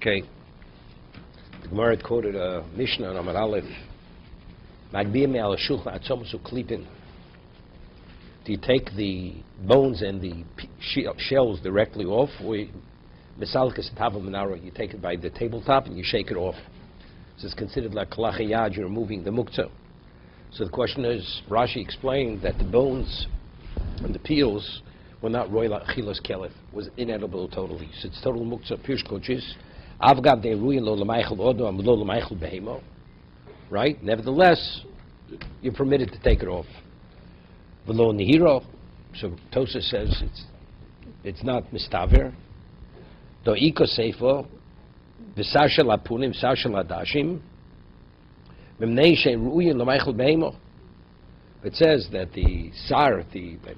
Okay. The Gemara had quoted a Mishnah on Amar Aleph. Do you take the bones and the shells directly off, or you take it by the tabletop and you shake it off? So it's considered like kalachayad, you're removing the muktzah. So the question is, Rashi explained that the bones and the peels were not royal chilas kelef, was inedible totally. So it's total muktzah, pirush kochis. Avgad de ruyin lo l'maychel odo am lo l'maychel behemo. Right? Nevertheless, you're permitted to take it off. V'lo nihiro. So Tosa says it's not mistaver. Do iko seifo v'sar shel apunim v'sar shel adashim v'mnei she'en ruyin lo l'maychel behemo. It says that the sar,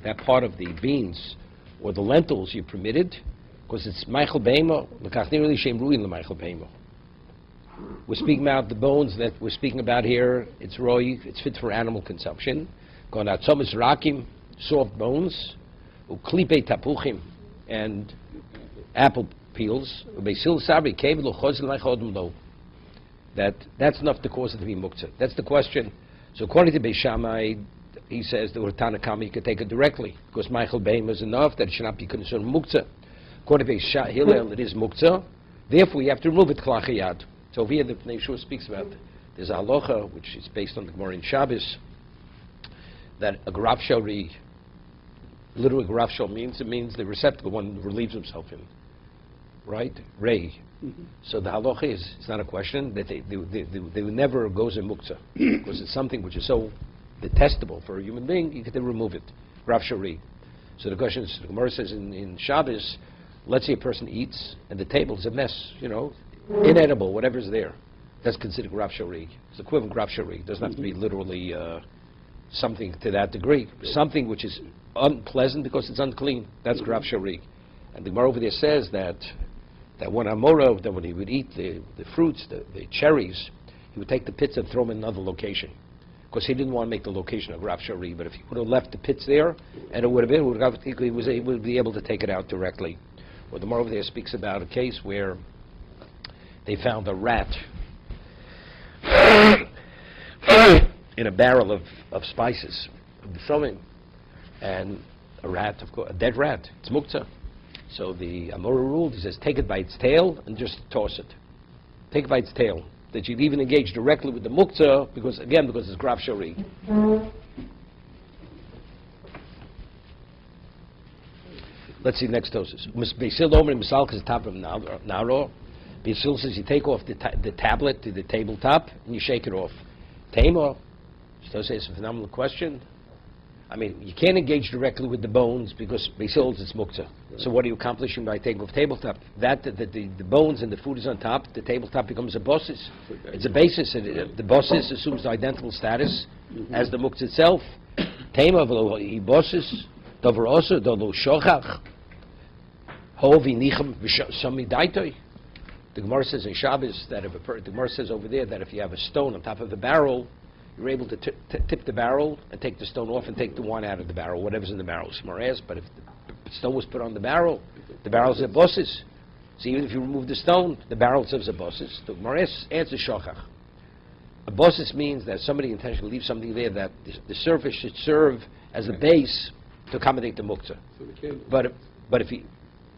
that part of the beans or the lentils you permitted, because it's Michael Beimo, l'kachnirli shem ruin l'Michael Beimo. We're speaking about the bones that we're speaking about here. It's roy, it's fit for animal consumption. Going out tzomis rakim, soft bones, uklipe tapuchim, and apple peels. Ubesil sabri kevel uchozil l'chodem lo. That's enough to cause it to be muktzah. That's the question. So according to Beis Shammai, he says that with Tanakama you can take it directly, because Michael Beim is enough that it should not be considered muktzah. According to Beis Hillel, it is muktzah. Therefore, you have to remove it klachiyad. So over here, the Neshua speaks about there's a halacha which is based on the Gemara in Shabbos that a graf shori, literally graf shor means the receptacle one relieves himself in, right? Ray. Mm-hmm. So the halacha is, it's not a question that they never goes in muktzah because it's something which is so detestable for a human being. You can remove it, graf shori. So the question is, the Gemara says in Shabbos, let's say a person eats and the table is a mess, inedible, whatever's there. That's considered graf shori. It's equivalent graf shori. It doesn't have to be literally something to that degree. Something which is unpleasant because it's unclean. That's graf shori. And the Gemara over there says that when Amora, that when he would eat the fruits, the cherries, he would take the pits and throw them in another location. Because he didn't want to make the location a graf shari, but if he would have left the pits there, and it would have been, he would be able to take it out directly. Well, the Gemara over there speaks about a case where they found a rat in a barrel of spices, of sewing, and a dead rat. It's muktzah. So the Amora ruled, he says, take it by its tail and just toss it. Take it by its tail. That you'd even engage directly with the muktzah, because it's graf shari. Let's see the next tosis. Beisil omer misalkas top of naro. Beisil says you take off the tablet to the tabletop and you shake it off. Taimo. So says it's a phenomenal question. I mean, you can't engage directly with the bones because Beisil it's muktzah. So what are you accomplishing by taking off tabletop? The bones and the food is on top, the tabletop becomes a bosses. It's a basis. The bosses assumes the identical status as the muktzah itself. Tema v'lo bosses, dover oso, dolo shochach, hovi nichem v'shami daitoi. The Gemara says in Shabbos that the Gemara says over there that if you have a stone on top of the barrel, you're able to tip the barrel and take the stone off and take the wine out of the barrel, whatever's in the barrel. But if the stone was put on the barrel's a bosses. So even if you remove the stone, the barrel serves a bosses. The Mares answers shochach. A bosses means that somebody intentionally leaves something there that the surface should serve as a base to accommodate the muktzah. But if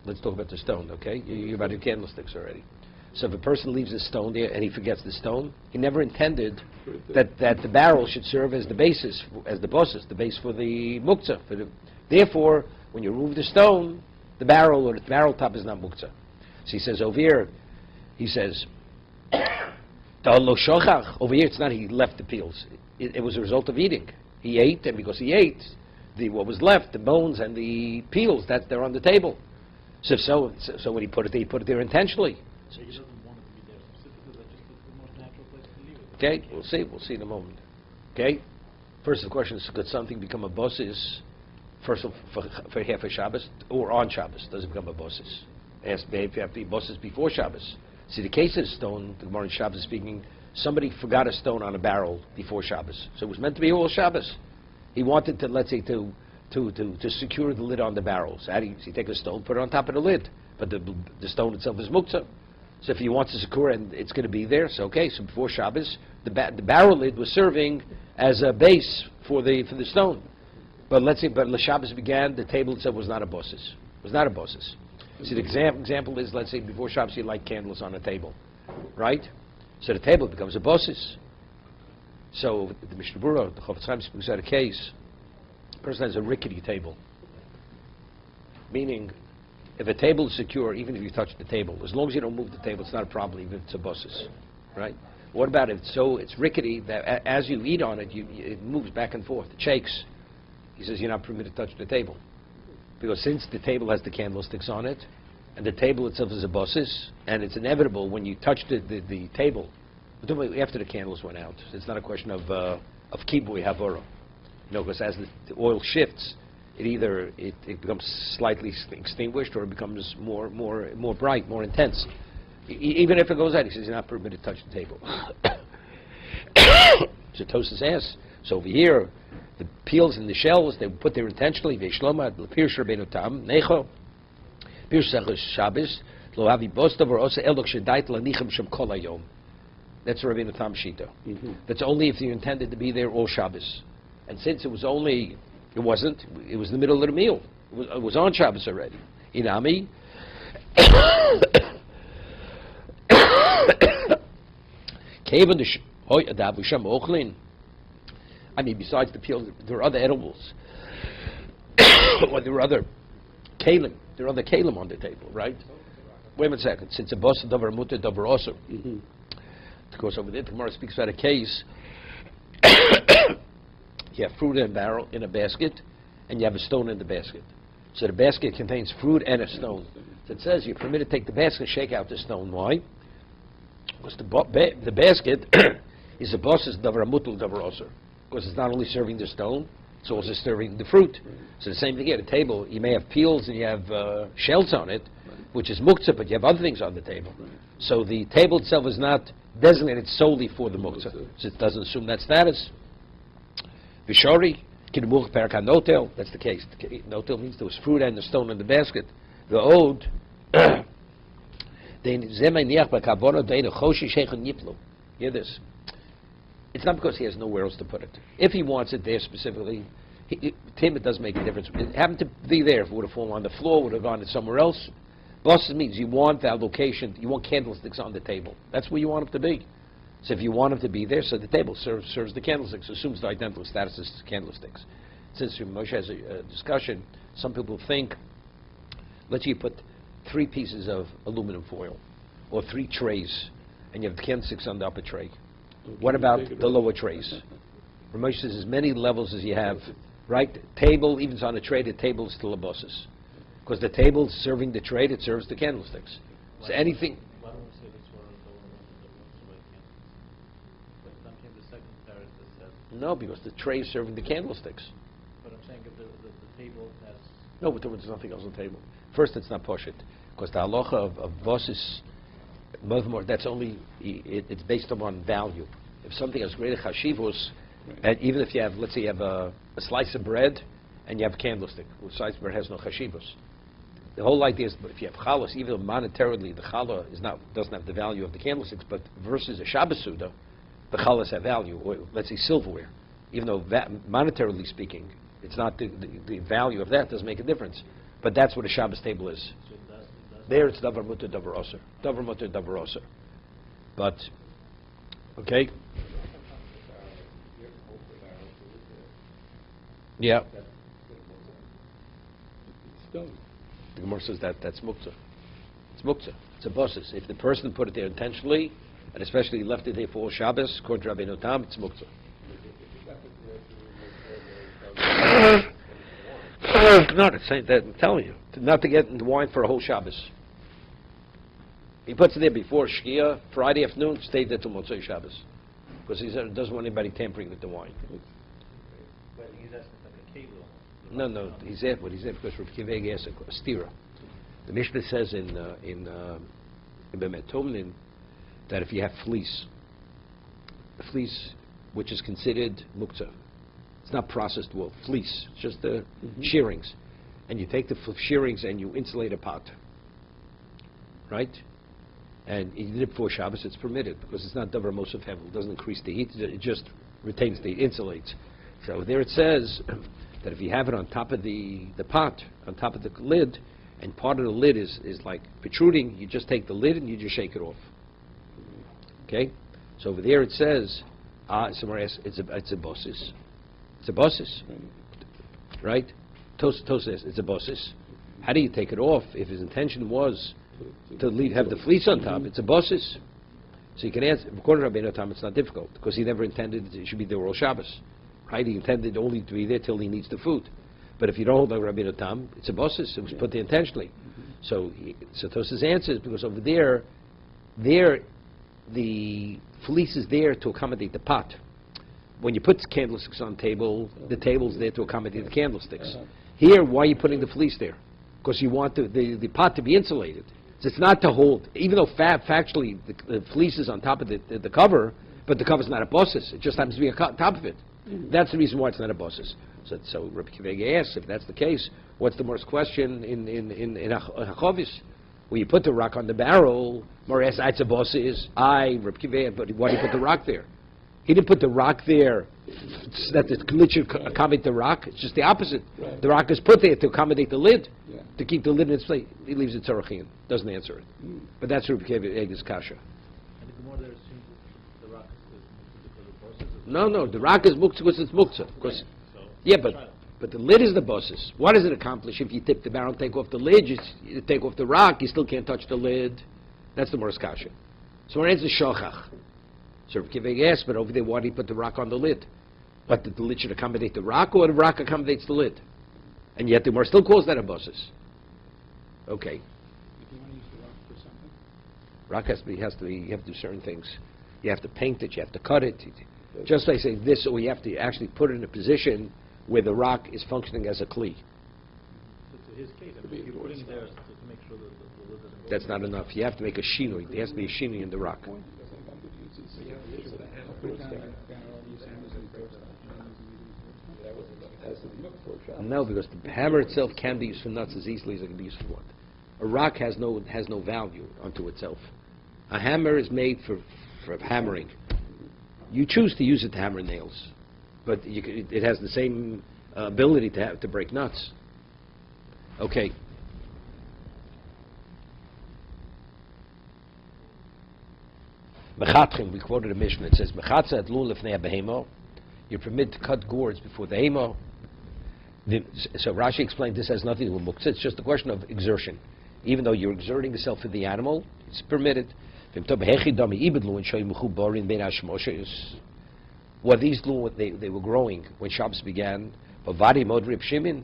let's talk about the stone, okay? You're about your candlesticks already. So if a person leaves a stone there and he forgets the stone, he never intended that the barrel should serve as the basis, as the bosses, the base for the muktzah. Therefore, when you remove the stone, the barrel or the barrel top is not muktzah. So he says over here, over here it's not he left the peels. It was a result of eating. He ate, and because he ate, what was left, the bones and the peels, they're on the table. So when he put it there intentionally. So he doesn't want it to be there specifically, but just the most natural place to leave it. Okay, we'll see in a moment. Okay? First the question is, could something become a bosses first for half a Shabbos or on Shabbos? Does it become a bosses? If you have to be bosses before Shabbos. See, the case of stone, the Gemara in Shabbos is speaking, somebody forgot a stone on a barrel before Shabbos. So it was meant to be all Shabbos. He wanted to, let's say, to secure the lid on the barrel. So how do you take a stone, put it on top of the lid? But the stone itself is muktzah. So if he wants a sakura and it's going to be there, so okay. So before Shabbos, the barrel lid was serving as a base for the stone. But let's say, but Shabbos began, the table itself was not a bosses. Was not a bosses. So the example is, let's say before Shabbos you light candles on a table, right? So the table becomes a bosses. So the Mishnah Berurah, the Chofetz Chaim speaks out a case. A person has a rickety table, meaning if a table is secure, even if you touch the table, as long as you don't move the table, it's not a problem, even if it's a bosses, right? What about if it's rickety that as you eat on it, it moves back and forth, it shakes? He says you're not permitted to touch the table. Because since the table has the candlesticks on it, and the table itself is a bosses, and it's inevitable when you touch the table, after the candles went out, it's not a question of kibui havora. Because as the oil shifts, it becomes slightly extinguished, or it becomes more bright, more intense. Even if it goes out, he says you're not permitted to touch the table. So Tosfos asks, so over here, the peels and the shells, they put there intentionally. Ve'shloma l'pirush Rabbeinu Tam necho pirush Shabbos lo havi bostav or osa elok shedait lanichem shem kol hayom. That's Rabbeinu Tam shita. That's only if you intended to be there all Shabbos. And since it was only, it was the middle of the meal. It was on Shabbos already. Inami. Kaven the hoy adav shem ochlin. I mean, besides the peel, there are other edibles. Or there are other kalim. There are other kalim on the table, right? Wait a second. Since a boss davar mutter davar also. Because over there, the Gemara speaks about a case. You have fruit in a barrel in a basket, and you have a stone in the basket. So the basket contains fruit and a stone. So it says you're permitted to take the basket, shake out the stone. Why? Because the basket is a boss's davar mutul davar also. Because it's not only serving the stone, it's also serving the fruit. So the same thing here. The table, you may have peels and you have shells on it, which is muktzah, but you have other things on the table. So the table itself is not designated solely for the muktzah. So it doesn't assume that status. Vishori, kinumuch perka notel, that's the case. Notel means there was fruit and the stone in the basket. The ode, hear this. It's not because he has nowhere else to put it. If he wants it there specifically, to him it doesn't make a difference. It happened to be there. If it would have fallen on the floor, would have gone to somewhere else. Bosses means you want that location, you want candlesticks on the table. That's where you want them to be. So if you want them to be there, so the table serves the candlesticks, assumes the identical status as candlesticks. Since Moshe has a discussion, some people think, let's say you put 3 pieces of aluminum foil, or 3 trays, and you have the candlesticks on the upper tray. What about the lower trays? Ramesh says as many levels as you have, right? Table, even if it's on a tray, the table is still a bosses. Because the table is serving the tray, it serves the candlesticks. So anything... Why don't we say this one is the one that But then came the second parak that says... No, because the tray is serving the candlesticks. But I'm saying if the table has... No, but there's nothing else on the table. First, it's not poshit. Because the halacha of bosses, that's only, it's based upon value. If something has greater chashivos, and even if you have, let's say you have a slice of bread and you have a candlestick, well, slice of bread has no chashivos. The whole idea is, if you have challah, even monetarily, the challah doesn't have the value of the candlesticks, but versus a Shabbos Suda, the challahs have value, or let's say silverware. Even though monetarily speaking, it's not the value of that doesn't make a difference. But that's what a Shabbos table is. So it does There it's davar mutter, davar oser. Davar mutter, davar oser. But, okay? Yeah. The Gemara says that's muktzah. It's muktzah. It's a bosses. If the person put it there intentionally, and especially left it there for all Shabbos, according to Rabbeinu Tam, it's muktzah. No, it's saying that, I'm telling you, not to get into wine for a whole Shabbos. He puts it there before Shkia, Friday afternoon, stayed there till Motzei Shabbos. Because he said, doesn't want anybody tampering with the wine. But he's asking like a cable. No, he's there, but he's there because Rav Kiveg has a stira. The Mishnah says in Bemet Tomlin that if you have fleece, a fleece which is considered muktzah, it's not processed wool, fleece, it's just the shearings. And you take the shearings and you insulate a pot, right? and you did it before Shabbos, it's permitted because it's not davar mosef hevel. It doesn't increase the heat. It just retains the insulates. So there it says that if you have it on top of the pot, on top of the lid, and part of the lid is like protruding, you just take the lid and you just shake it off. Okay? So over there it says, somewhere else, it's a bossis. It's a bossis. Right? Tos says it's a bossis. How do you take it off if his intention was to have the fleece on top? It's a bossis. So you can answer, according to Rabbeinu Tam, it's not difficult, because he never intended it should be there all Shabbos. Right? He intended only to be there till he needs the food. But if you don't hold like Rabbeinu Tam, it's a bossis. It was put there intentionally. So Tos's answer is because over there, the fleece is there to accommodate the pot. When you put candlesticks on table, the table's there to accommodate the candlesticks. Here, why are you putting the fleece there? Because you want the pot to be insulated. So it's not to hold, even though factually the fleece is on top of the cover, but the cover's not a bossis. It just happens to be on top of it. That's the reason why it's not a bossis. So Rabbi Kiva asks, if that's the case, what's the most question in Hachovis? Where you put the rock on the barrel, more asks, it's a bossis. Rabbi Kiva, but why do you put the rock there? He didn't put the rock there so that the lid should accommodate the rock. It's just the opposite. Right. The rock is put there to accommodate the lid, to keep the lid in its place. He leaves it tzarachin, doesn't answer it. But that's Rabbi Kiva's kasha. And the Gemara there assumes that the rock is because of the process? No, the rock is muktzah because it's muktzah. Because, yeah, but the lid is the bosses. What does it accomplish if you tip the barrel and take off the lid? You take off the rock, you still can't touch the lid. That's the Mor's kasha. So our answer is shochach. So Rabbi Kiva asks, but over there, why do you put the rock on the lid? But the lid should accommodate the rock, or the rock accommodates the lid? And yet the Gemara still calls that a bosses. Okay. If you want to use the rock for something? Rock you have to do certain things. You have to paint it, you have to cut it. Just like say this, or you have to actually put it in a position where the rock is functioning as a kli. So to his case, I mean, you're putting it there to make sure that the lid doesn't go. That's not enough. You have to make a shinui. There has to be a shinui in the rock. No, because the hammer itself can be used for nuts as easily as it can be used for wood. A rock has no value unto itself. A hammer is made for hammering. You choose to use it to hammer nails, but it has the same ability to break nuts. Okay. We quoted a Mishnah. It says, you're permitted to cut gourds before the hemo. So Rashi explained this has nothing to do with muktzah. It's just a question of exertion. Even though you're exerting yourself for the animal, it's permitted. What these they were growing when Shabbos began. Reb Shimon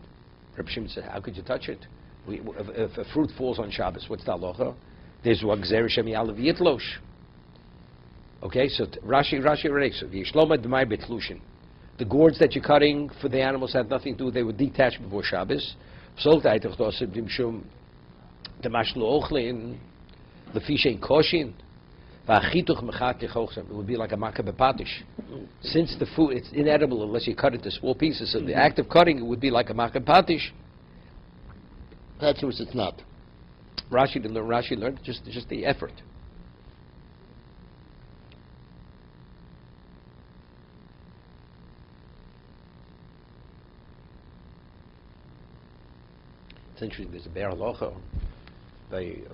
said, how could you touch it? If a fruit falls on Shabbos, what's the halacha? There's wagzer shem yalav yitlosh. Okay, so Rashi relates. The gourds that you're cutting for the animals had nothing to do. They were detached before Shabbos. It would be like a makkah bepatish. Since the food, it's inedible unless you cut it to small pieces. So the act of cutting it would be like a makkah bepatish. That's what it's not. Rashi learned just the effort. It's interesting, there's a Be'er Halacha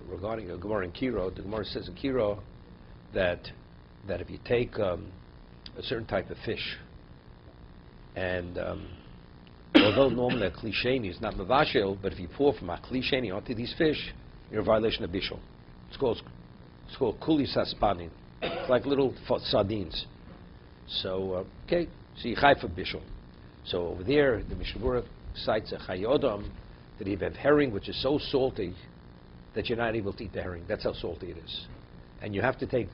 regarding a Gemara in Kiro. The Gemara says in Kiro that if you take a certain type of fish, and although normally a klisheni is not mavashel, but if you pour from a klisheni onto these fish, you're in violation of bishul. It's called kuli saspanin. It's like little sardines. So so you chai for bishul. So over there, the Mishnah Berurah cites a chayodam that you have herring which is so salty that you're not able to eat the herring. That's how salty it is. And you have to take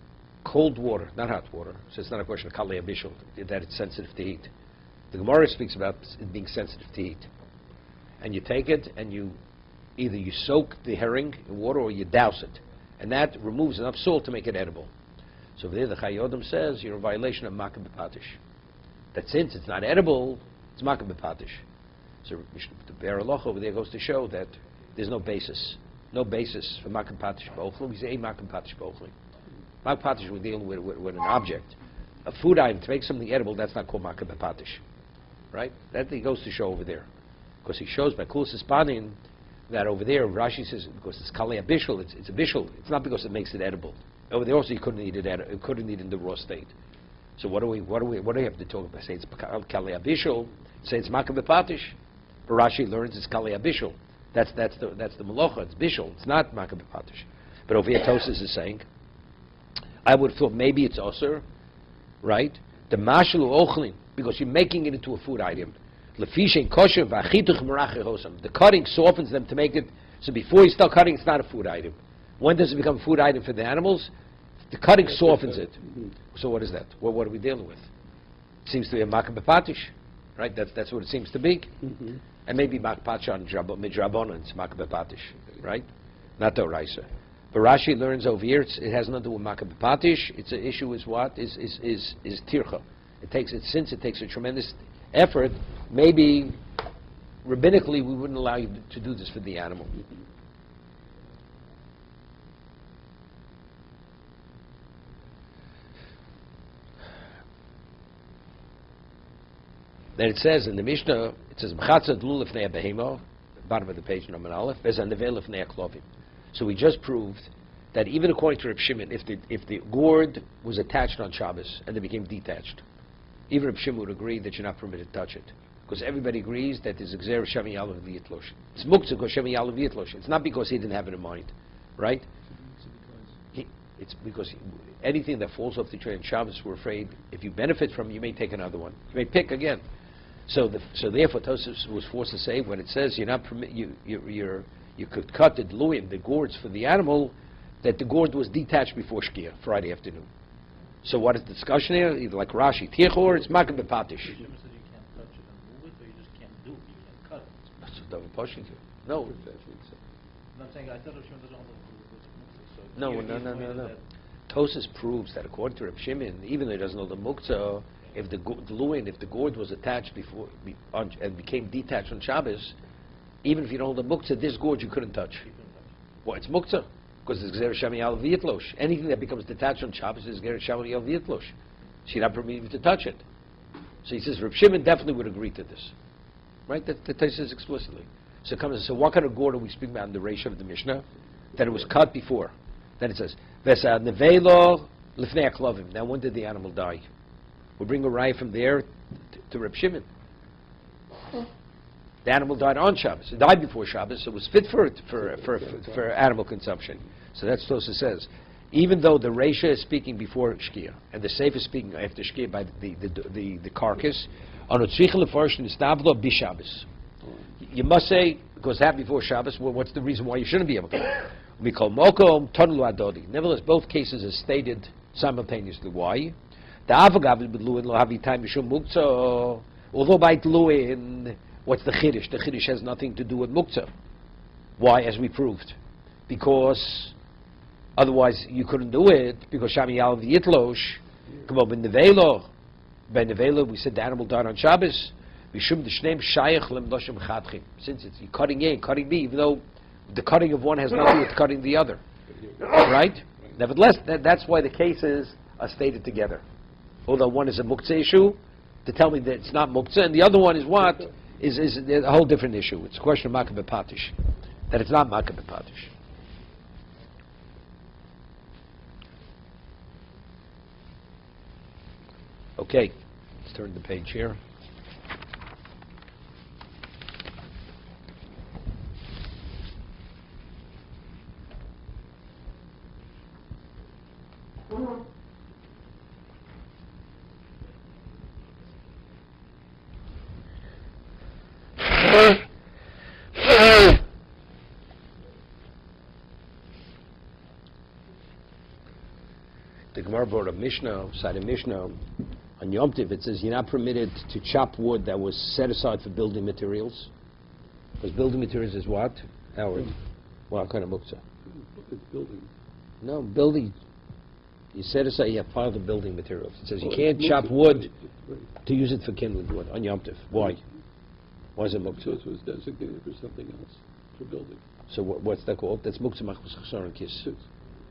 cold water, not hot water, so it's not a question of kalei bishul, that it's sensitive to heat. The Gemara speaks about it being sensitive to heat. And you take it and either you soak the herring in water or you douse it. And that removes enough salt to make it edible. So over there the Chayodam says you're in violation of makkah bepatish. That since it's not edible, it's makkah bepatish. So the Be'er Halacha over there goes to show that there's no basis. no basis for makom patish b'ochlim. We say makom patish b'ochlim. Makom patish, we're dealing with an object. A food item, to make something edible, that's not called makom patish. Right? That he goes to show over there. Because he shows by Kulas Hispanim that over there, Rashi says, because it's kalei bishul, it's a bishul. It's not because it makes it edible. Over there also you couldn't eat it, couldn't eat it in the raw state. So what do we have to talk about? Say it's kalei bishul, say it's makom patish. But Rashi learns it's kalei bishul. That's the malacha. It's bishul. It's not makom patish. But over here Tosas is saying, I would have thought maybe it's osur, right? The mashal ochlin, because you're making it into a food item. The cutting softens them to make it, so before you start cutting, it's not a food item. When does it become a food item for the animals? The cutting softens it. So what is that? Well, what are we dealing with? It seems to be a makom b'patish, right? That's what it seems to be. And maybe makom b'patish on midrabanan, it's makom b'patish, right? Not the oraisa. But Rashi learns over here, it has nothing to do with makom b'patish. Its issue is what? Is tircha. Since it takes a tremendous effort, maybe rabbinically we wouldn't allow you to do this for the animal. Then it says in the Mishnah, it says b'chatzad lul lefnei behemo, bottom of the page, number aleph, v'zeh nevel lefnei klovim. So we just proved that even according to Reb Shimon, if the gourd was attached on Shabbos and it became detached, even Reb Shimon would agree that you're not permitted to touch it. Because everybody agrees that there's a gzer shemi yalav v'yitlosh. It's muktzah because shemi yalav v'yitlosh. It's not because he didn't have it in mind, right? It's because anything that falls off the tree on Shabbos, we're afraid if you benefit from it, you may take another one. You may pick again. So therefore, Tosafos was forced to say when it says you're not you could cut the dluim, the gourds for the animal, that the gourd was detached before Shkia, Friday afternoon. So what is the discussion here? Either like Rashi, Tichor, it's makom b'patish. Shimon said you can't touch it and move it, or you just can't do it, you can't cut it. That's what David pushing to. No. And I'm saying, I thought Reb Shimon doesn't hold the No. muktzah, so here he pointed Tosas proves that according to Reb Shimon, even though he doesn't know the muktzah, if the gourd was attached and became detached on Shabbos, even if you don't hold the muktzah, this gourd you couldn't touch. Well, it's muktzah. Because it's Gzer Shami Al V'yitlosh. Anything that becomes detached on Shabbos is Gzer Shami Al V'yitlosh. So you're not permitted to touch it. So he says, Reb Shimon definitely would agree to this. Right? That says explicitly. So it comes, so what kind of gourd are we speaking about in the ratio of the Mishnah? That it was cut before. Then it says, Vesa Nevelo Lifnei Aklovim. Now when did the animal die? We'll bring a raya from there to Reb Shimon. The animal died on Shabbos. It died before Shabbos, so it was fit for animal consumption. So that's what Tosafos says. Even though the Reisha is speaking before Shkia, and the Seif is speaking after Shkia by the carcass, on Shabbos. You must say, because that before Shabbos, well, what's the reason why you shouldn't be able to? We call Mokom Tonlu Adodi. Nevertheless, both cases are stated simultaneously. Why? The Avagav B'Luin Lo Havi Time Mishum Muktzah. Although by Tluin, what's the Chiddush? The Chiddush has nothing to do with Muktzah. Why? As we proved. Because otherwise you couldn't do it, because Shami Yal V'Yitlosh, come on, Ben Nevela, we said the animal died on Shabbos, Mishum D'Shneim Shayach Lem Loshim Chadchim. Since it's cutting A, cutting B, even though the cutting of one has nothing to do with cutting the other. Right? Nevertheless, that's why the cases are stated together. Although one is a Muktzah issue, to tell me that it's not Muktzah, and the other one is what? Is a whole different issue. It's a question of makom b'patish, that it's not makom b'patish. Okay, let's turn the page here. The Gemara brought a Mishnah, side of Mishnah, on Yom Tov. It says you're not permitted to chop wood that was set aside for building materials. Because building materials is what? Howard? What kind of muktzah? It's building. No, building. You set aside, you have piled of building materials. It says you can't chop wood to use it for kindling wood on Yom Tov. Why? Why is it muktzah? So it was designated for something else, for building. So what's that called? That's muktzah machmas chesaron kis.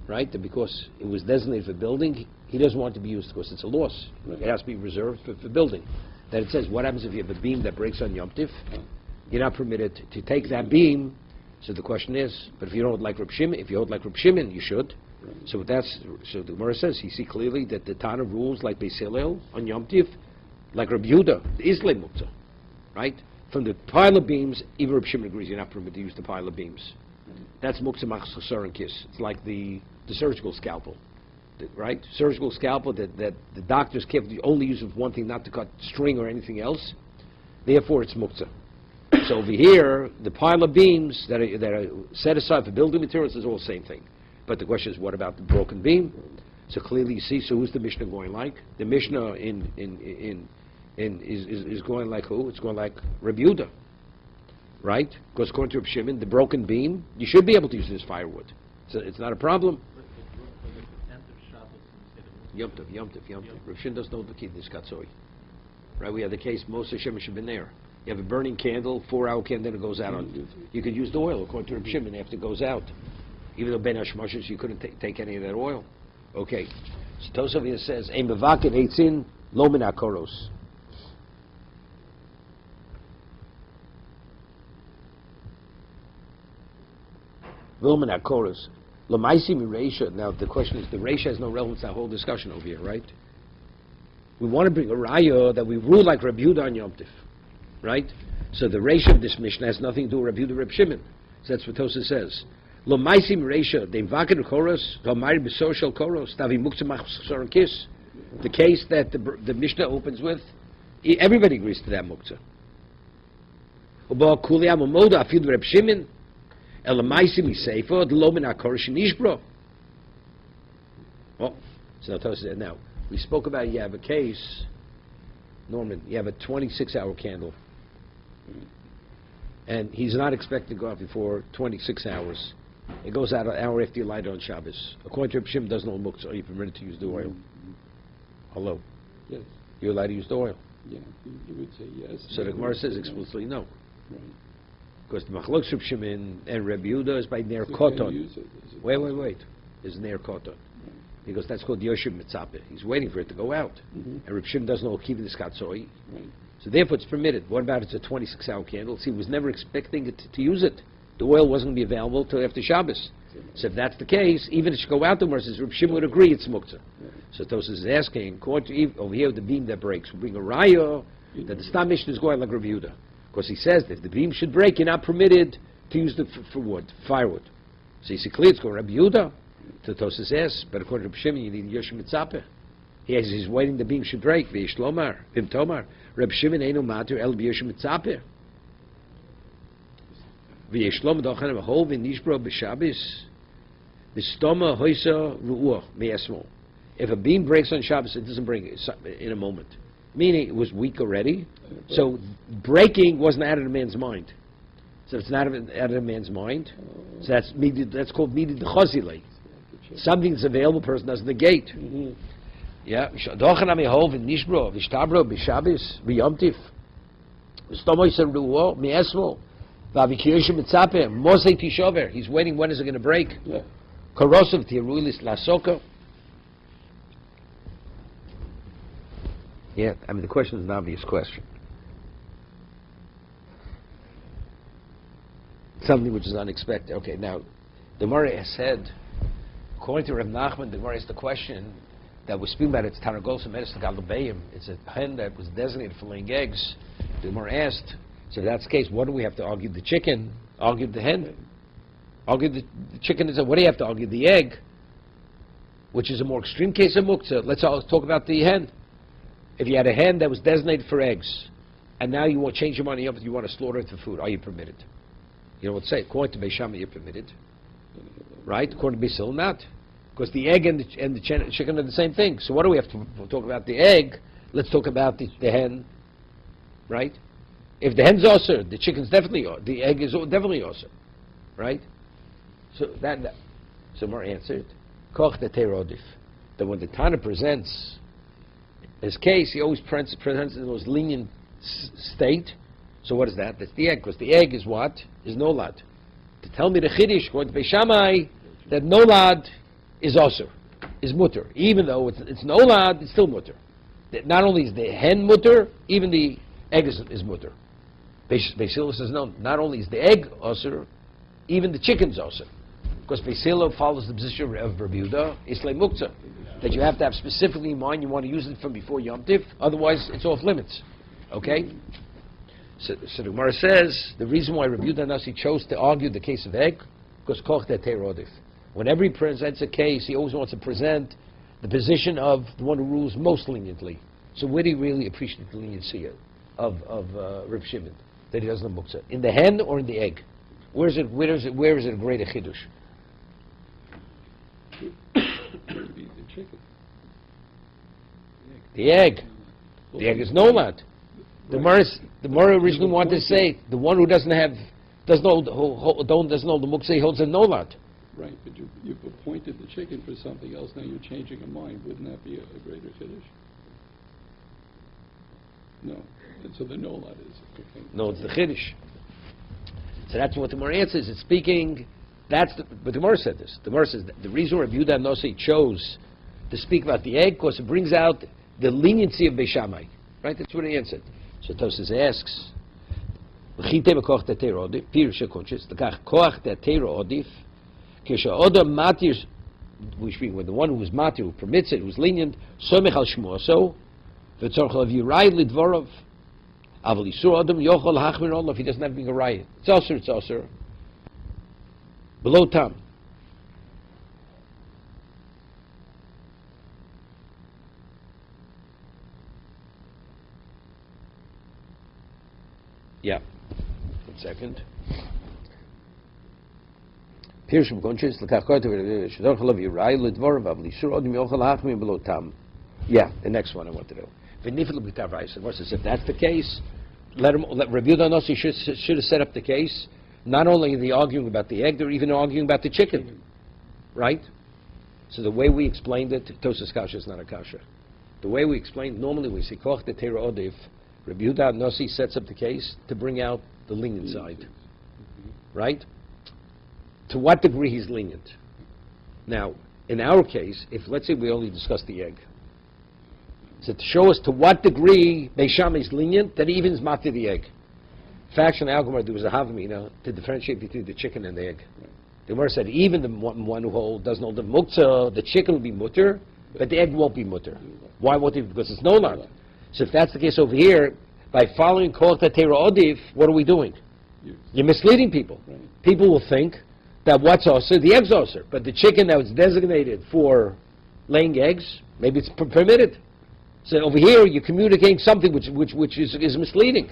Right? And because it was designated for building, he doesn't want it to be used because it's a loss. Right. It has to be reserved for building. Then it says, what happens if you have a beam that breaks on Yom Tif? You're not permitted to take that beam. So the question is, but if you don't like Reb Shimon, if you hold like Reb Shimon, you should. Right. So the Gemara says, you see clearly that the Tana rules like Beis Hillel on Yom Tif, like Reb Yehuda, the Islay Muktzah, right? From the pile of beams, even Reb Shimon agrees you're not permitted to use the pile of beams. That's Muktzah Machmas Chesaron Kis. It's like the surgical scalpel, right? Surgical scalpel that the doctors carefully only use it for one thing, not to cut string or anything else. Therefore, it's Muktzah. So over here, the pile of beams that are set aside for building materials is all the same thing. But the question is, what about the broken beam? So clearly you see, so who's the Mishnah going like? The Mishnah is going like who? It's going like Reb Yehuda, right? Because according to Reb Shimon, the broken beam, you should be able to use it as firewood. So it's not a problem. Yom Tov. Reb Shimon doesn't know the key to this katsoi. Right, we have the case, most of Shemesh have been there. You have a burning candle, 4-hour candle, then it goes out on. You could use the oil, according to Reb Shimon, after it goes out. Even though Ben Hashmashis, you couldn't take any of that oil. Okay. So Tosaf here says, Ein mevaken eitzin lo min hakoros. Lo min hakoros. L'maisi mi reisha. Now the question is, the reisha has no relevance to our whole discussion over here, right? We want to bring a raya that we rule like Reb Yehuda on Yom Tif, right? So the reisha of this Mishnah has nothing to do with Reb Yehuda, Reb Shimon. So that's what Tosaf says. Lo maisim reisha de vaken koros lo mari besocial koros tavi muktzah machmas chesaron kis. The case that the Mishnah opens with, everybody agrees to that muktzah. Uba kuli amomoda afid Reb Shimon el maisim iseifa de lo min hakorish nishbro. Well, so now we spoke about, you have a case, Norman, you have a 26-hour candle, and he's not expected to go out before 26 hours. It goes out an hour after you light it on Shabbos. According to Reb Shimon, doesn't know muktzah. Are you permitted to use the oil? Hello? Yes. You're allowed to use the oil? Yeah, you would say yes. So the Gemara says explicitly no. Right. Because the Machlokes Reb Shimon and Reb Yehuda is by Ner So can you Koton. use it? Is it Wait. Is Ner Koton. Right. Because that's called Yoshim Mitzapeh. He's waiting for it to go out. Mhm. And Reb Shimon doesn't know keeping the skatzoi. Right. So therefore it's permitted. What about it's a 26-hour candle? See, he was never expecting it to use it. The oil wasn't going to be available till after Shabbos. So if that's the case, even if it should go out tomorrow, says Reb Shimon would agree it's muktzah. Right. So Tosas is asking, according to over here, the beam that breaks, we bring a raya that the Stam Mishnah is going like Reb Yehuda. Because he says that if the beam should break, you're not permitted to use it for wood, firewood. So you see clearly it's going Reb Yehuda. So Tosas asks, but according to Reb Shimon, you need Yoshim Mitzapeh. He's waiting the beam should break. V'yesh lomar, v'im tomar. Reb Shimon einu mater el b'yoshim mitzapeh. V'yesh lomar dochan v'hol v'nishbro b'Shabbos. V'stoma hoisa ru'uah me'esmo. If a beam breaks on Shabbos, it doesn't break in a moment. Meaning it was weak already. So breaking wasn't out of the man's mind. So it's not out of the man's mind. So that's called midid chazile. Something that's available, person doesn't negate. Mhm. Yeah, dochan amehov and nishbro v'shtabro b'Shabbos v'yomtiv v'stomoy seruo me'esmo v'avikiyoshem mitzapeh mosei tishover. He's waiting. When is it going to break? Yeah. Korosov tiruilis lasoko. Yeah, I mean the question is an obvious question. Something which is unexpected. Okay, now the Gemara has said, according to Reb Nachman, the Gemara asked the question that we're speaking about. It's Taragos and Medis Galabeim. It's a hen that was designated for laying eggs. The Gemara asked, so if that's the case, what do we have to argue? The chicken? Argue the hen? Argue the chicken is what do you have to argue? The egg, which is a more extreme case of muktzah. Let's talk about the hen. If you had a hen that was designated for eggs, and now you want to change your money up, you want to slaughter it for food, are you permitted? You know what to say? According to Beis Shammai, you're permitted, right? According to Beis Hillel, not, because the egg and the chicken are the same thing. So what do we have to talk about? The egg. Let's talk about the hen, right? If the hen's also, the chicken's definitely, the egg is definitely also, right? So so more answered. Koch the terodif. That when the Tana presents his case, he always presents in the most lenient state. So what is that? That's the egg, because the egg is what? Is nolad. to tell me the Chiddush, according to Beis Shammai, that nolad is osir, is mutter. Even though it's nolad, it's still mutter. That not only is the hen mutter, even the egg is mutter. Beis Hillel says no, not only is the egg osir, even the chicken's osir. Because Beis Hillel follows the position of Rabbi Yehuda, Islay Muktzah, that you have to have specifically in mind you want to use it from before Yom Tif, otherwise it's off limits. Okay? So the Gemara says the reason why Rabbi Yehuda Nasi chose to argue the case of egg, because koch det terodif. Whenever he presents a case, he always wants to present the position of the one who rules most leniently. So where do you really appreciate the leniency of Reb Shimon, that he doesn't have muktzah? In the hen or in the egg? Where is it a greater chiddush? Would be the chicken. The egg. The egg is nolad. The Gemara originally wanted to say the one who doesn't hold the muktzah, he holds a nolad. Right, but you've appointed the chicken for something else, now you're changing a mind. Wouldn't that be a greater Kiddush? No. And so the nolad is. Okay. No, it's the Chiddush. So that's what the Gemara answers. It's speaking, but the Gemara said this. The Gemara says that the reason Rabbi Yehuda Nossi chose to speak about the egg, because it brings out the leniency of Beis Shammai. Right? That's what he answered. So Tosfos asks, L'chite b'koch te'teiro odif, pirush ha'konshis, l'kach koach te'teiro odif, Kisha matir, when the one who was matir, who permits it, who's lenient, somech al shmuaso, v'tzorch lav yirai lidvorov, aval yisur adam yochol hachmir olav, if he doesn't have being a riot. It's also. Below tam. Yeah. 1 second. Yeah, the next one I want to do. If that's the case, let Rabbi Yehuda Nossi should have set up the case. Not only are they arguing about the egg, they're even arguing about the chicken, right? So the way we explained it, Tosfos kasha is not a kasha. The way we explained, normally we say koch de teira odif. Rabbi Yehuda Nossi sets up the case to bring out the lenient side, right? To what degree he's lenient. Now, in our case, if let's say we only discuss the egg, so to show us to what degree Beis Shammai is lenient, that he even is matir the egg. Faction Algamar, there was a havamina to differentiate between the chicken and the egg. The Gemara said even the one who doesn't hold the muktzah, the chicken will be mutter, but the egg won't be mutter. Why won't it? Because it's nolad. So if that's the case over here, by following koch te'teira odif, what are we doing? You're misleading people. Right. People will think that what's also the egg's also, but the chicken that was designated for laying eggs, maybe it's permitted. So over here you're communicating something which is misleading.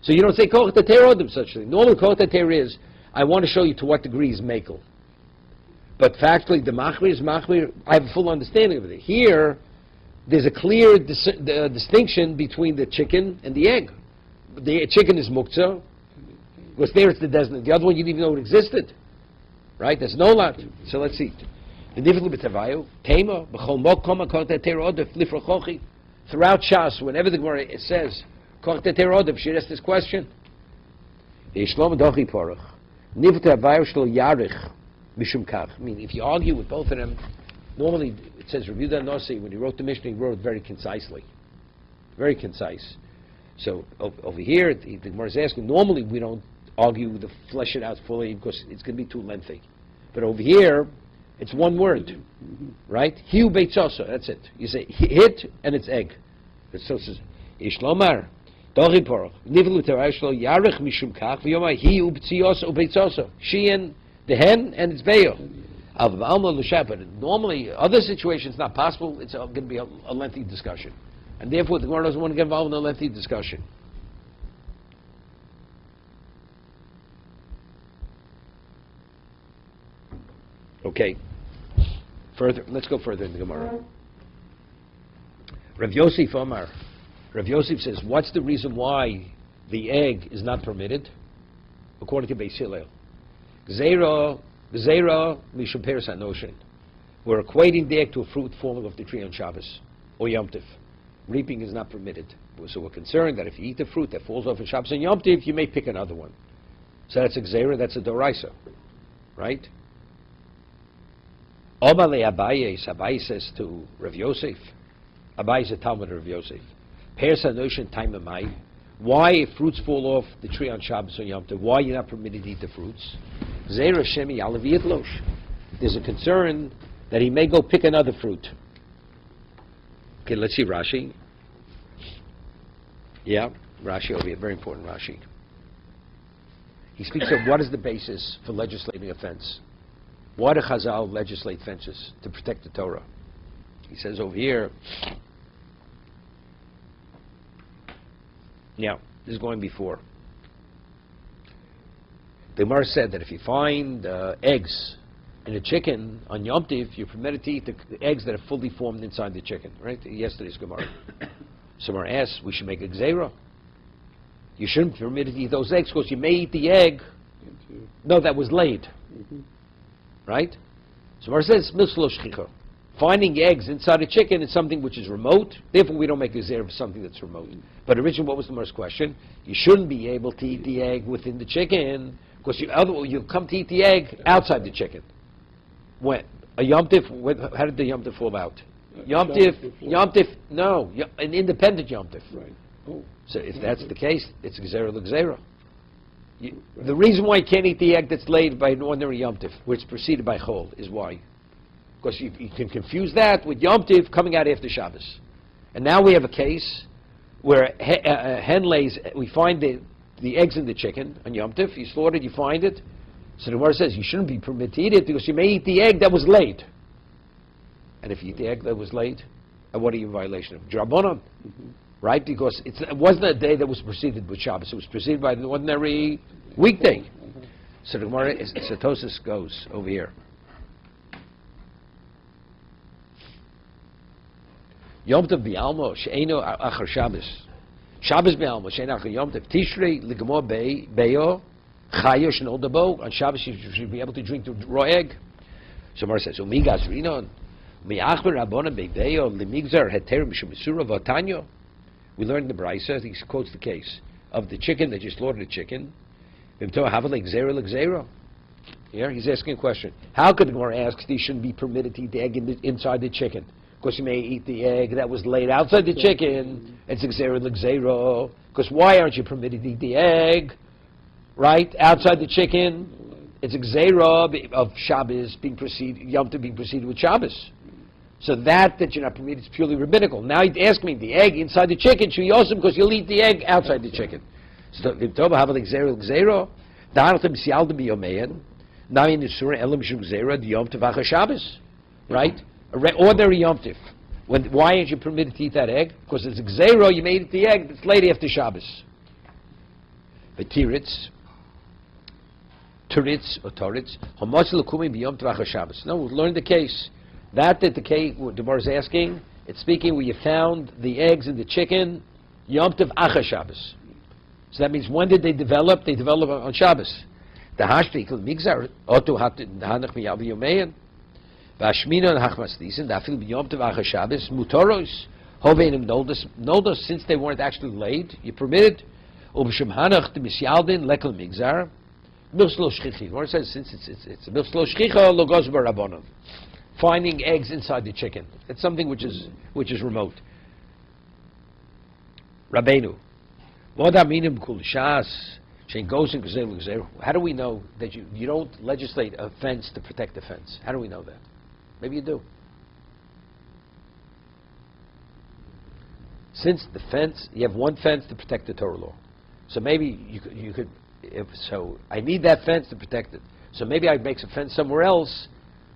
So you don't say koch te'teira odif such thing. Normally koch te'teira is I want to show you to what degree is makel. But factually the machmir is machmir. I have a full understanding of it. Here there's a clear distinction between the chicken and the egg. The chicken is muktzah, because there it's the designate. The other one you didn't even know it existed. Right? There's no lot. So let's see. Throughout Shas, whenever the Gemara says, she asks this question. I mean, if you argue with both of them, normally it says Rabbi Yehuda Nossi, when he wrote the Mishnah, he wrote it very concisely. Very concise. So over here, the Gemara is asking, normally we don't argue to flesh it out fully because it's going to be too lengthy. But over here, it's one word, right? Hiu beitzoso, that's it. You say hit and it's egg. So it says, Ishlomar, Dochi Porach, Nivelu Terashlo, Yarech Mishum Kach, V'yomai, Hiu beitzoso. She and the hen and its beyo. But normally, other situations not possible, it's going to be a lengthy discussion. And therefore, the Gemara doesn't want to get involved in a lengthy discussion. Okay. Further, let's go further in the Gemara. Rav Yosef Omar. Rav Yosef says, what's the reason why the egg is not permitted? According to Beis Hillel. Gzeira mishum peres hanoshen. We're equating the egg to a fruit falling off the tree on Shabbos or Yom Tif. Reaping is not permitted. So we're concerned that if you eat the fruit that falls off on Shabbos and Yom Tif, you may pick another one. So that's a gzeira, that's a doraisa, right? Omale Abaye says to Rav Yosef, Abaye is a Talmud of Rav Yosef. Persa notion time of Mai. Why, if fruits fall off the tree on Shabbos or Yom Tov, why you're not permitted to eat the fruits? Gzeira Shemi Alavi Yitlosh. There's a concern that he may go pick another fruit. Okay, let's see Rashi. Yeah, Rashi over here, very important Rashi. He speaks of what is the basis for legislating a fence. Why do Chazal legislate fences? To protect the Torah. He says over here, yeah, this is going before. The Gemara said that if you find eggs in a chicken on Yom Tiv, you're permitted to eat the eggs that are fully formed inside the chicken, right? Yesterday's Gemara. Someone asks, we should make a gzeira. You shouldn't be permitted to eat those eggs because you may eat the egg, no, that was laid. Right? So Gemara says, mislo shchicha. Finding eggs inside a chicken is something which is remote, therefore we don't make a gzeira for something that's remote. But originally, what was the Gemara's question? You shouldn't be able to eat the egg within the chicken, because you'll come to eat the egg outside the chicken. When? A Yom Tif, how did the Yom Tif fall out? Yom Tif, no, an independent Yom Tif. Right. Oh. So if that's the case, it's gzeira l'gzeira. The reason why you can't eat the egg that's laid by an ordinary Yom Tif, which is preceded by Chol, is why? Because you can confuse that with Yom Tif coming out after Shabbos. And now we have a case where a hen lays, we find the eggs in the chicken on Yom Tif, you slaughter it, you find it. So the Gemara says you shouldn't be permitted to eat it because you may eat the egg that was laid. And if you eat the egg that was laid, what are you in violation of? Drabonon. Right? Because it wasn't a day that was preceded with Shabbos. It was preceded by an ordinary weekday. So the Gemara, Tosfos goes over here. Yom Tov bi'almo she'eino achar Shabbos. Shabbos bi'almo she'eino achar Yom Tov. Tishrei l'gemor be'yo chayo shenol dabo. On Shabbos you should be able to drink the raw egg. So Gemara says, Umigas rinon. Mi'achber rabbonim be'beyo limigzar heter mishum misura v'tanyo. We learned in the Brisa, he quotes the case of the chicken that you slaughtered a chicken. Here, he's asking a question. How could the Gemara ask that you shouldn't be permitted to eat the egg inside the chicken? Because you may eat the egg that was laid outside the chicken. It's gzeira l'gzeira. Because why aren't you permitted to eat the egg, right, outside the chicken? It's a gzeira of Shabbos being preceded, Yom Tov being preceded with Shabbos. So that you're not permitted is purely rabbinical. Now you'd ask me, the egg inside the chicken should be awesome because you'll eat the egg outside the chicken. So V'toba have like zero. Da'anatem siyaldim biyomeyan. Nami nisura elam shum zera the Yom Tov achar Shabbos. Right? Ordinary Yom Tov. Why aren't you permitted to eat that egg? Because it's a gzero, you made it the egg that's late after Shabbos. V'tiritz or toritz. Hamas l'kumim b'Yom Tov achar Shabbos. No, we'll learn the case. That the case, what the Gemara is asking, it's speaking where you found the eggs in the chicken, Yom Tov achar Shabbos. So that means when did they develop? They develop on Shabbos. The hashtik migzar oto hanach miyav yomein, v'ashmina hachmas disin dafil b'Yom Tov achar Shabbos mutoros hovenim noldos since they weren't actually laid. You permitted ub'shem hanach d'misyaldin lekel migzar milslo shchichi. Or it says since it's milslo shchicha lo goz barabonon. Finding eggs inside the chicken. It's something which is remote. Rabbeinu. How do we know that you don't legislate a fence to protect the fence? How do we know that? Maybe you do. Since the fence, you have one fence to protect the Torah law. So maybe you could so I need that fence to protect it. So maybe I'd make a fence somewhere else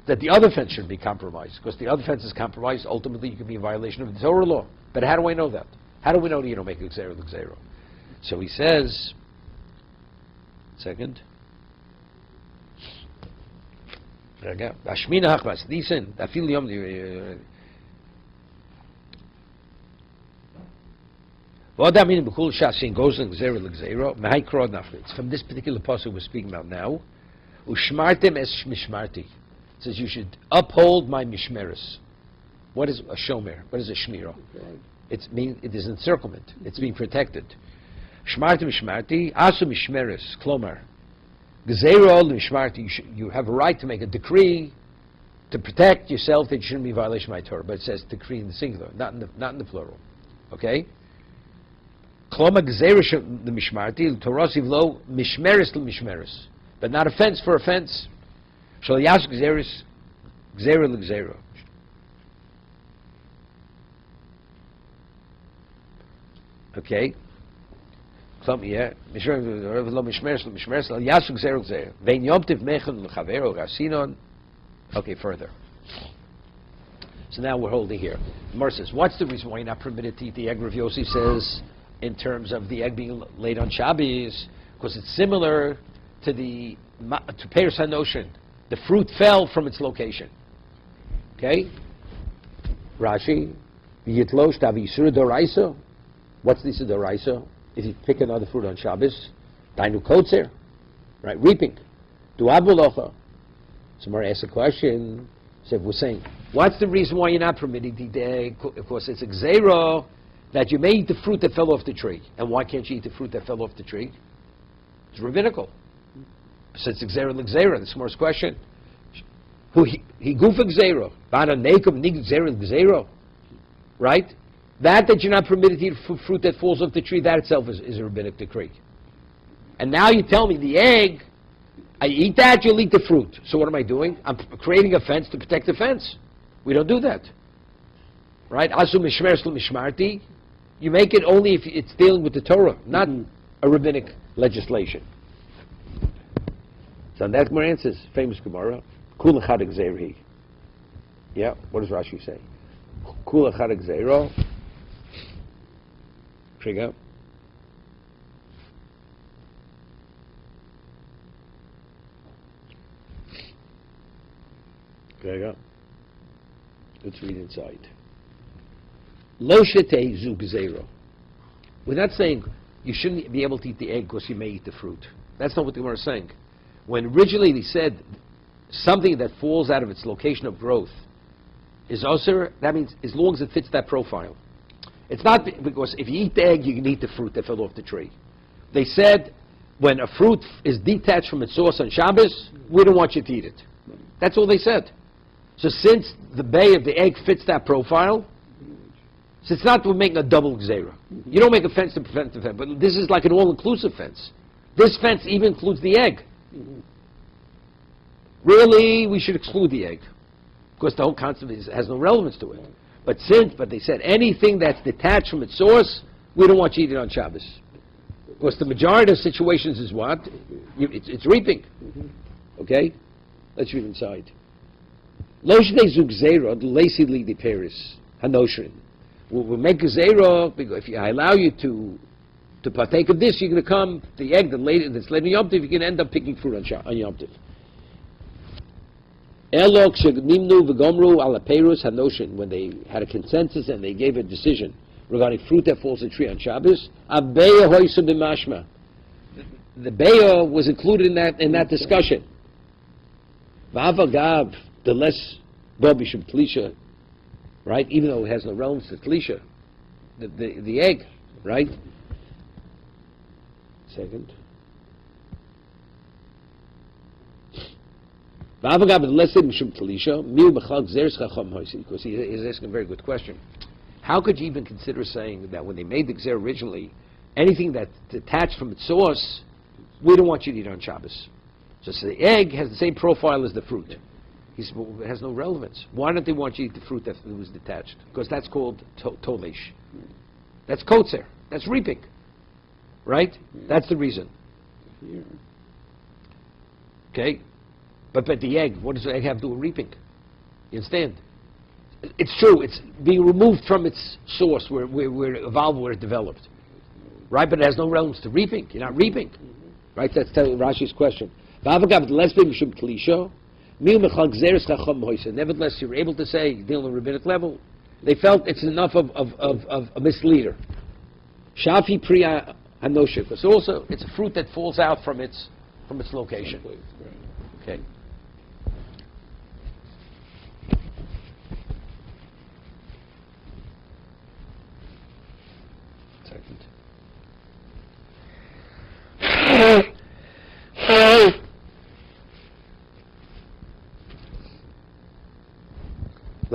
that the other fence shouldn't be compromised. Because the other fence is compromised, ultimately you could be in violation of the Torah law. But how do I know that? How do we know that you don't make a gzeira? So he says, second. Ashmina hachmas disin afil yom. It's from this particular passage we're speaking about now. Ushmartem es mishmarti. It says you should uphold my mishmeres. What is a shomer? What is a shmira? It is encirclement. It's being protected. Shmarti mishmarti asu mishmeres klomar Gezerah l'mishmarti, you have a right to make a decree to protect yourself that you shouldn't be violation of my Torah. But it says decree in the singular, not in the plural. Okay? Kloma gezerah l'mishmarti, l'torosiv lo mishmeres l'mishmeres. But not offense for offense. Shal yas gezerah l'gezerah. Okay? Okay, further. So now we're holding here. Mar says, what's the reason why you're not permitted to eat the egg? Rav Yossi says, in terms of the egg being laid on Shabbos, because it's similar to Peiros HaNoshen. The fruit fell from its location. Okay? Rashi, Yitlosh Tavi Yisur Doraisa. What's this Doraisa? If you pick another fruit on Shabbos, Dainu Kotzer, right? Reaping. Du'abulacha. Somebody asks a question. So if we're saying, what's the reason why you're not permitting the egg? Of course, it's a gzera that you may eat the fruit that fell off the tree. And why can't you eat the fruit that fell off the tree? It's rabbinical. So it's gzera l'gzera. That's Mor's question. He goofa gzera. Bana nekum nig gzera. Right? That you're not permitted to eat fruit that falls off the tree, that itself is a rabbinic decree. And now you tell me the egg, I eat that, you'll eat the fruit. So what am I doing? I'm creating a fence to protect the fence. We don't do that. Right? Asu mishmeres l'mishmarti. You make it only if it's dealing with the Torah, not a rabbinic legislation. So that Gemara answers, famous Gemara, Kula chad gzeirhi. Yeah, what does Rashi say? Kula chad gzeiro. Trigger. Trigger. Let's read inside. Lo shetei zu gzeiro. We're not saying you shouldn't be able to eat the egg because you may eat the fruit. That's not what the Gemara is saying. When originally they said something that falls out of its location of growth is osir, that means as long as it fits that profile. It's not because if you eat the egg, you can eat the fruit that fell off the tree. They said when a fruit is detached from its source on Shabbos, we don't want you to eat it. That's all they said. So since the bay of the egg fits that profile, so it's not we're making a double gzera. You don't make a fence to prevent the fence, but this is like an all-inclusive fence. This fence even includes the egg. Really, we should exclude the egg because the whole concept has no relevance to it. But they said anything that's detached from its source, we don't want you to eat it on Shabbos. Because the majority of situations is what? It's reaping. Okay? Let's read inside. Lo shnei zug zera l'leisi li Peiros HaNoshen. We'll make a zera because if I allow you to partake of this, you're going to come the egg that's laid on Yom Tov. You can end up picking fruit on Yom Tov. Elok shegimnu v'gomru ala Peiros HaNoshen, when they had a consensus and they gave a decision regarding fruit that falls in a tree on Shabbos, abeya hoysa b'mashma. The beya was included in that discussion. V'avagav, the less bobishim tlisha, right? Even though it has no relevance to tlisha, the egg, right? Second. Because he's asking a very good question. How could you even consider saying that when they made the Gzer originally, anything that's detached from its source, we don't want you to eat on Shabbos? So the egg has the same profile as the fruit. He said, well, it has no relevance. Why don't they want you to eat the fruit that was detached? Because that's called tolesh. That's kotzer. That's reaping. Right? That's the reason. Okay? But the egg, what does the egg have to do with reaping? You understand? It's true, it's being removed from its source where it evolved, where it developed. Right? But it has no relevance to reaping. You're not reaping. Right? That's telling Rashi's question. Nevertheless, you're able to say, dealing on a rabbinic level, they felt it's enough of a misleader. Shafi priya hanoshe, because also it's a fruit that falls out from its location. Okay. Second.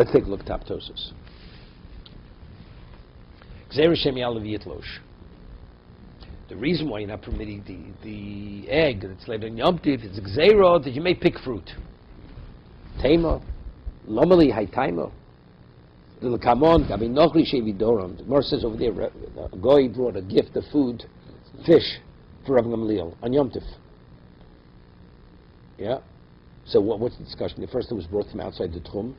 Let's take a look at Taptosis. Gzeira Shem Yalav Yitlosh. The reason why you're not permitting the egg that's laid on Yom Tiv is Gzeira that you may pick fruit. Tema, Lomali Haitaima. The Kamon, Gabi Nochri Shevi Doram. The Gemara says over there, a guy brought a gift of food, fish, for Rabbi Gamliel on Yom Tiv. Yeah? So what's the discussion? The first, it was brought from outside the Tchum.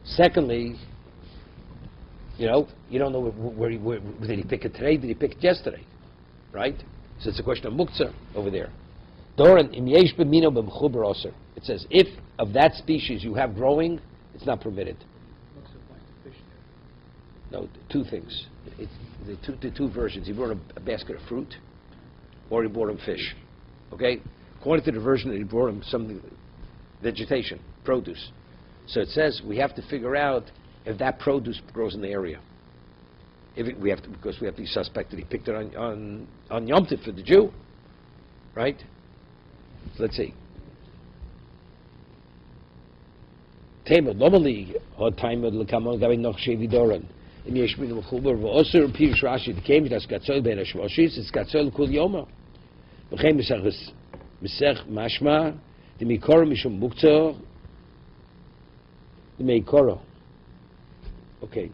Secondly, you don't know where did he pick it today? Did he pick it yesterday? Right? So it's a question of muktzah over there. Doran im yesh b'mino b'mchuber oser. It says if of that species you have growing, it's not permitted. What's the point of fish there? No, two things. It's the two versions. He brought a basket of fruit, or he brought him fish. Okay? According to the version that he brought him some vegetation, produce. So it says we have to figure out if that produce grows in the area. Because we have to be suspect that he picked it on Yom Tov for the Jew, right? So let's see. Tema normally hot time of lekamon gavin noch shevi doran. Im yesh min mechuber v'osur pirush Rashi the came das gatzol ben hashvoshis it's gatzol kol yoma. V'chem misech mashma the mikor mishum muktzah the meikoro. Okay.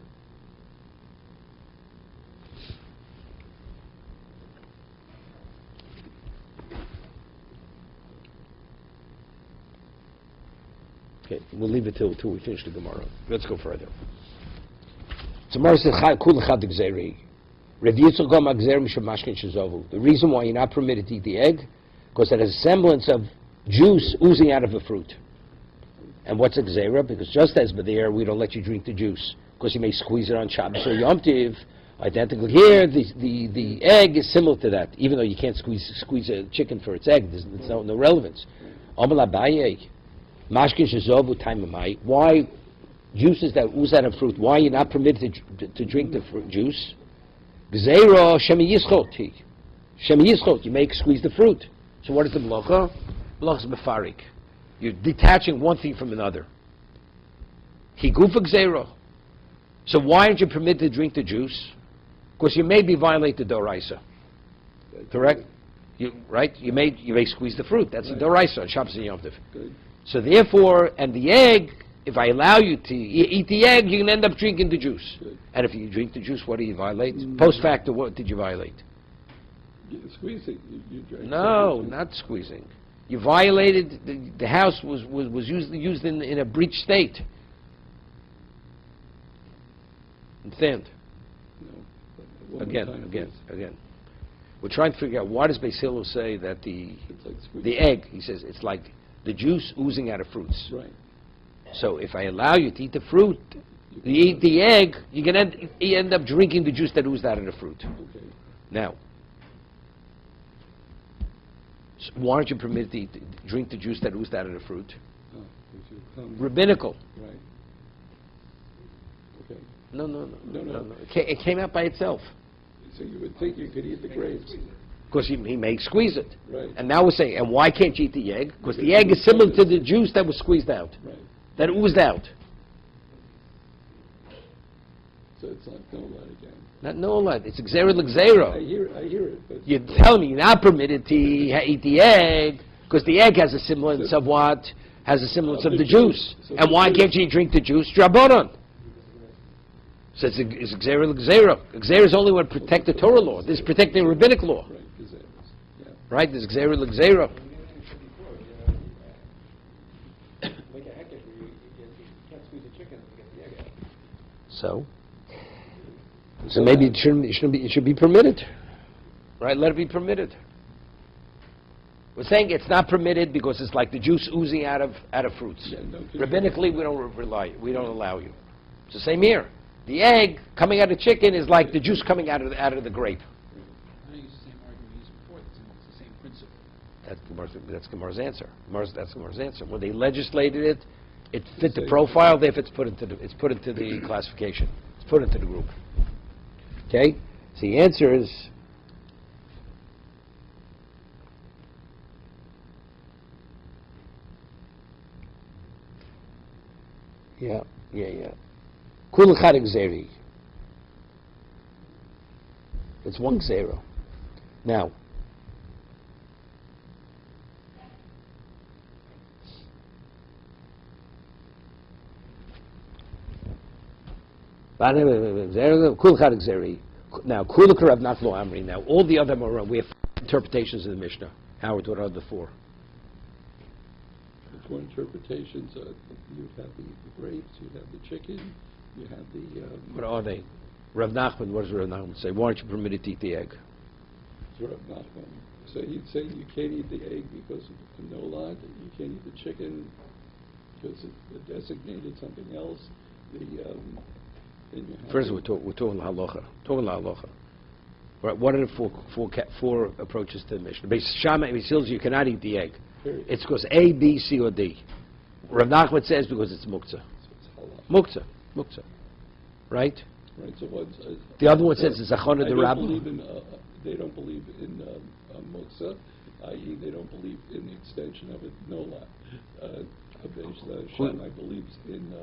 Okay, we'll leave it till we finish the Gemara. Let's go further. So Gemara says, "Kul chad gzeiri." Rav Yitzchak gam gzeir mishum mashkin shezovu. The reason why you're not permitted to eat the egg, because it has a semblance of juice oozing out of a fruit. And what's a gzeira? Because just as there, we don't let you drink the juice, because you may squeeze it on Shabbos or Yom Tiv. Identical here, the egg is similar to that, even though you can't squeeze a chicken for its egg. There's no relevance. Amal Abaye. Why juices that ooze out of fruit? Why are you not permitted to drink the fruit juice? Gzeira shemi yischot. You make squeeze the fruit. So what is the malacha? Malacha is mefarik. You're detaching one thing from another. Higufa gzeira. So why aren't you permitted to drink the juice? Because you may be violating the doraisa. Correct? Right? You may squeeze the fruit. That's the doraisa on Shabbos and Yom Tov. So therefore, and the egg, if I allow you to eat the egg, you can end up drinking the juice. Good. And if you drink the juice, what do you violate? Post facto, what did you violate? Squeezing. You drank No, something. not squeezing. You violated, the house was used in a breach state. Understand? No. One more time, please. Again. We're trying to figure out, why does Beis Hillel say that It's like squeezing. the egg, he says, it's like the juice oozing out of fruits. Right. So if I allow you to eat the fruit, you eat the egg, you end up drinking the juice that oozed out of the fruit. Okay. Now, why aren't you permitted to drink the juice that oozed out of the fruit? Oh, we should come. Rabbinical. Right. Okay. No. No. It came out by itself. So you would think you could eat the grapes. Because he may squeeze it. Right. And now we're saying, and why can't you eat the egg? Because the egg is similar to the juice that was squeezed out, Right. that oozed out. So it's not no lot again. Not no lot. It's gzeira l'gzeira. I hear it, but You're telling me you're not permitted to eat the egg because the egg has a semblance of what? Has a semblance of the juice. So And why can't you drink the juice? Drabonon. So it's gzeira l'gzeira. Gzeira is only when protect the Torah law. This is protecting rabbinic law. right, because yeah. Right? This is gzeira l'gzeira. Like a hecket where you can't squeeze a chicken to get the egg out. So maybe it should be permitted. Right? Let it be permitted. We're saying it's not permitted because it's like the juice oozing out of fruits. Yeah, no control. Rabbinically, we don't allow you. It's the same here. The egg coming out of chicken is like the juice coming out of the grape. I use the same argument we used before. It's the same principle. That's Gemara's answer. That's Gemara's answer. When they legislated it, it fit the profile. Therefore, it's put into the classification. It's put into the group. Okay. So the answer is. Yeah. Yeah. Kul echad gzeri. It's one zero. Now, kul echad gzeri. Now, kul Rav Nachlo Amri. Now, all the other Moran, we have interpretations of the Mishnah. Howard, what are the four? The four interpretations are, you'd have the grapes, you'd have the chicken, you have the... What are they? Rav Nachman, what does Rav Nachman say? Why aren't you permitted to eat the egg? Rav Nachman. So he'd say you can't eat the egg because of the nolad, you can't eat the chicken because it designated something else. Then you have First, we're talking halacha. Right, what are the four approaches to the Mishnah? Beis Shammai and Beis Hillel, you cannot eat the egg. Period. It's because A, B, C, or D. Rav Nachman says because it's muktzah. So it's halal. Muktzah. Right? Right, so what's... The other one says it's achona I de don't rabba. believe in, they don't believe in muktzah, i.e. they don't believe in the extension of it, nolad. Beis Shammai believes in...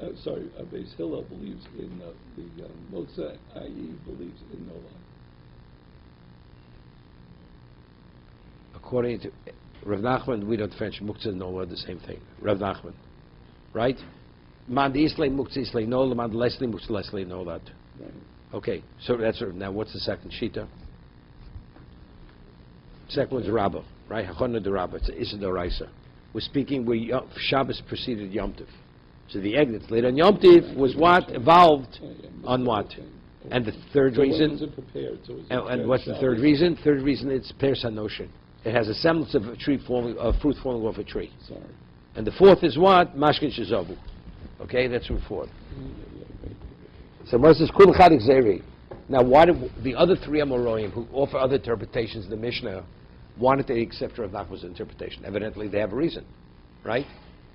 Beis Hillel believes in the muktzah, i.e. believes in nolad. According to Rav Nachman, we don't French muktzah and nola the same thing. Rav Nachman, right? Man the islay muktzah islay nola, man the leslie muktzah leslie nola. Right. Okay, so that's now. What's the second shita? Second one's Rabbah, right? Hachana de Rabbah. It's Issa d'Oraisa. We're speaking where Shabbos preceded Yom Tov. So the egg that's laid on Yom Tov was what evolved on what? And the third So reason. when was it prepared? So was it And prepared what's the third Shabbos? reason? Third reason it's Pers HaNoshin. It has a semblance of fruit falling off a tree. Sorry. And the fourth is what? Mashkin Shezovu. Okay, that's from fourth. So Moses Kul Chadik Zeri. Now, why do the other three Amoroim who offer other interpretations of the Mishnah wanted to accept Rav Nachman's interpretation? Evidently, they have a reason, right?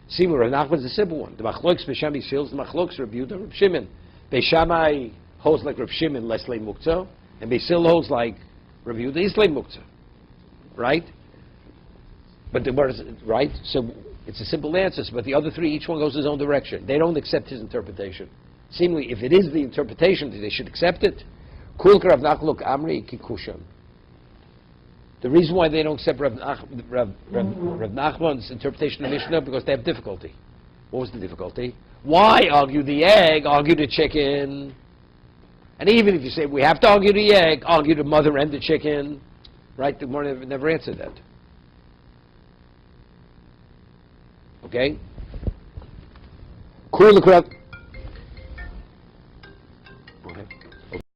See, Rav Nachman's a simple one. The Machlokes B'Shamai seals the Machlokes Reb Yehuda Reb Shimon. Beis Shammai holds like Reb Shimon Leslei Muktzah, and Beis Hillel holds like Reb Yehuda Islei Muktzah. Right? But right? So it's a simple answer. But the other three, each one goes his own direction. They don't accept his interpretation. Seemingly, if it is the interpretation, they should accept it. Kul Rav Nachluk Amri Kikusham. The reason why they don't accept Rav Nachman's interpretation of Mishnah because they have difficulty. What was the difficulty? Why argue the egg? Argue the chicken. And even if you say we have to argue the egg, argue the mother and the chicken. Right? The Gemara never answered that. Okay? Go ahead.